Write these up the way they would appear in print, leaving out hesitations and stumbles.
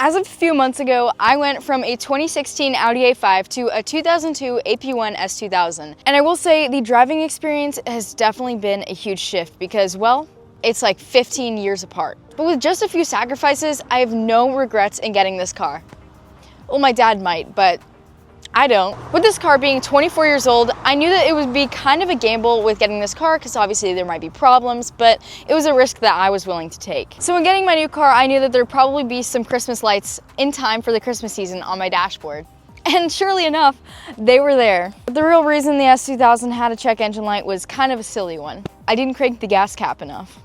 As of a few months ago, I went from a 2016 Audi A5 to a 2002 AP1 S2000. And I will say the driving experience has definitely been a huge shift because, well, it's like 15 years apart. But with just a few sacrifices, I have no regrets in getting this car. Well, my dad might, but I don't. With this car being 24 years old, I knew that it would be kind of a gamble with getting this car because obviously there might be problems, but it was a risk that I was willing to take. So when getting my new car, I knew that there'd probably be some Christmas lights in time for the Christmas season on my dashboard. And surely enough, they were there. But the real reason the S2000 had a check engine light was kind of a silly one. I didn't crank the gas cap enough.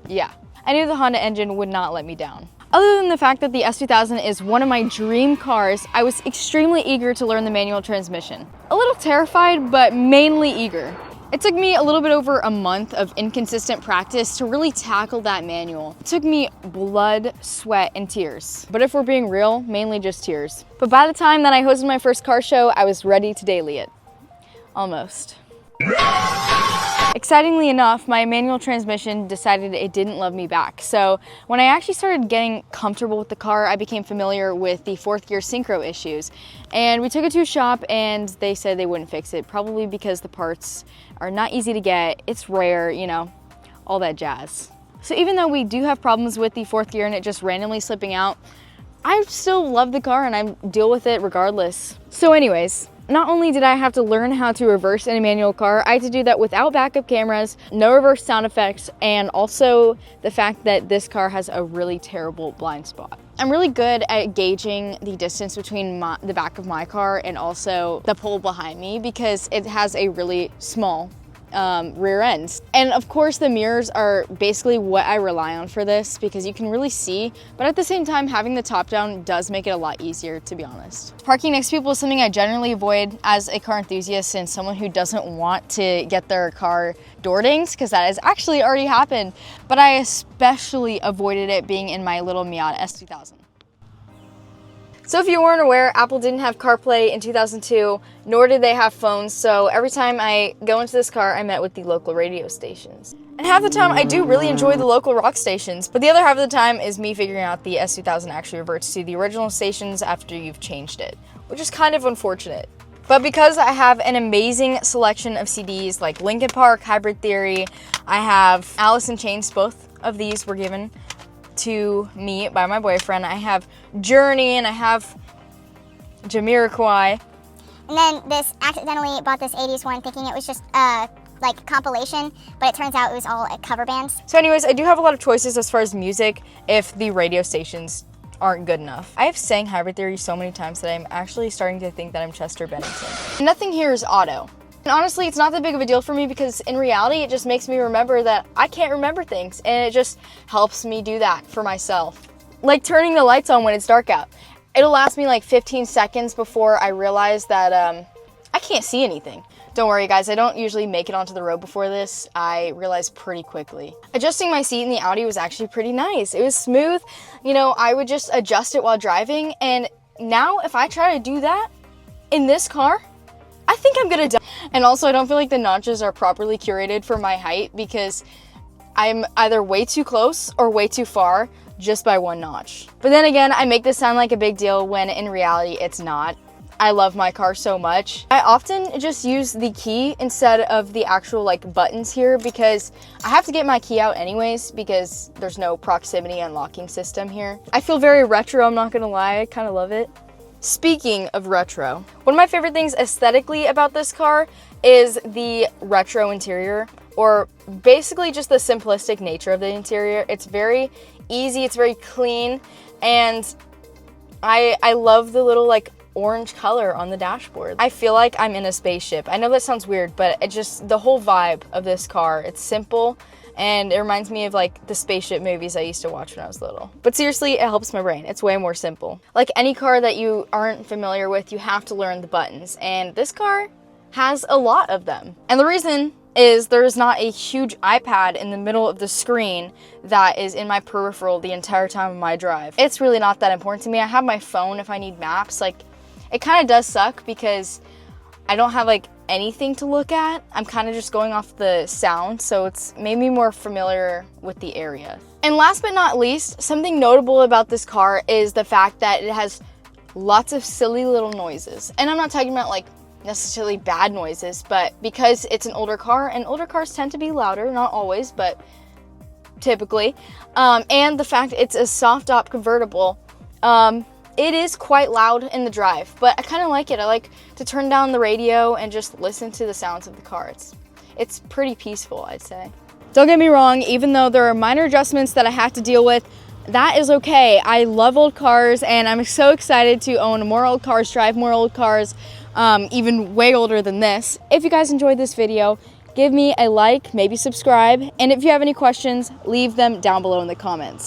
Yeah, I knew the Honda engine would not let me down. Other than the fact that the S2000 is one of my dream cars, I was extremely eager to learn the manual transmission. A little terrified, but mainly eager. It took me a little bit over a month of inconsistent practice to really tackle that manual. It took me blood, sweat, and tears. But if we're being real, mainly just tears. But by the time that I hosted my first car show, I was ready to daily it. Almost. Excitingly enough, my manual transmission decided it didn't love me back. So when I actually started getting comfortable with the car, I became familiar with the fourth gear synchro issues. And we took it to a shop and they said they wouldn't fix it, probably because the parts are not easy to get, it's rare, you know, all that jazz. So even though we do have problems with the fourth gear and it just randomly slipping out, I still love the car and I deal with it regardless. So anyways, not only did I have to learn how to reverse in a manual car, I had to do that without backup cameras, no reverse sound effects, and also the fact that this car has a really terrible blind spot. I'm really good at gauging the distance between the back of my car and also the pole behind me because it has a really small rear ends. And of course the mirrors are basically what I rely on for this because you can really see, but at the same time having the top down does make it a lot easier, to be honest. Parking next to people is something I generally avoid as a car enthusiast and someone who doesn't want to get their car door dinged, because that has actually already happened, but I especially avoided it being in my little Miata S2000. So if you weren't aware, Apple didn't have CarPlay in 2002, nor did they have phones, so every time I go into this car, I met with the local radio stations. And half the time, I do really enjoy the local rock stations, but the other half of the time is me figuring out the S2000 actually reverts to the original stations after you've changed it, which is kind of unfortunate. But because I have an amazing selection of CDs like Linkin Park, Hybrid Theory, I have Alice in Chains, both of these were given to me by my boyfriend. I have Journey and I have Jamiroquai. And then this accidentally bought this 80s one thinking it was just like compilation, but it turns out it was all cover bands. So anyways, I do have a lot of choices as far as music if the radio stations aren't good enough. I have sang Hybrid Theory so many times that I'm actually starting to think that I'm Chester Bennington. Nothing here is auto. And honestly, it's not that big of a deal for me because in reality, it just makes me remember that I can't remember things, and it just helps me do that for myself. Like turning the lights on when it's dark out. It'll last me like 15 seconds before I realize that I can't see anything. Don't worry guys, I don't usually make it onto the road before this. I realized pretty quickly. Adjusting my seat in the Audi was actually pretty nice. It was smooth. You know, I would just adjust it while driving, and now if I try to do that in this car, I think I'm gonna die. And also I don't feel like the notches are properly curated for my height because I'm either way too close or way too far just by one notch. But then again, I make this sound like a big deal when in reality it's not. I love my car so much. I often just use the key instead of the actual like buttons here because I have to get my key out anyways because there's no proximity unlocking system here. I feel very retro, I'm not gonna lie, I kind of love it. Speaking of retro, one of my favorite things aesthetically about this car is the retro interior, or basically just the simplistic nature of the interior. It's very easy, it's very clean, and I love the little like orange color on the dashboard. I feel like I'm in a spaceship. I know that sounds weird, but it just, the whole vibe of this car, it's simple, and it reminds me of like the spaceship movies I used to watch when I was little. But seriously, it helps my brain. It's way more simple. Like any car that you aren't familiar with, you have to learn the buttons, and this car has a lot of them. And the reason is there's not a huge iPad in the middle of the screen that is in my peripheral the entire time of my drive. It's really not that important to me. I have my phone if I need maps. Like, it kind of does suck because I don't have like anything to look at. I'm kind of just going off the sound, so it's made me more familiar with the area. And last but not least, something notable about this car is the fact that it has lots of silly little noises. And I'm not talking about like necessarily bad noises, but because it's an older car, and older cars tend to be louder, not always, but typically, and the fact it's a soft top convertible, it is quite loud in the drive, but I kind of like it. I like to turn down the radio and just listen to the sounds of the car. It's pretty peaceful, I'd say. Don't get me wrong, even though there are minor adjustments that I have to deal with, that is okay. I love old cars, and I'm so excited to own more old cars, drive more old cars, even way older than this. If you guys enjoyed this video, give me a like, maybe subscribe, and if you have any questions, leave them down below in the comments.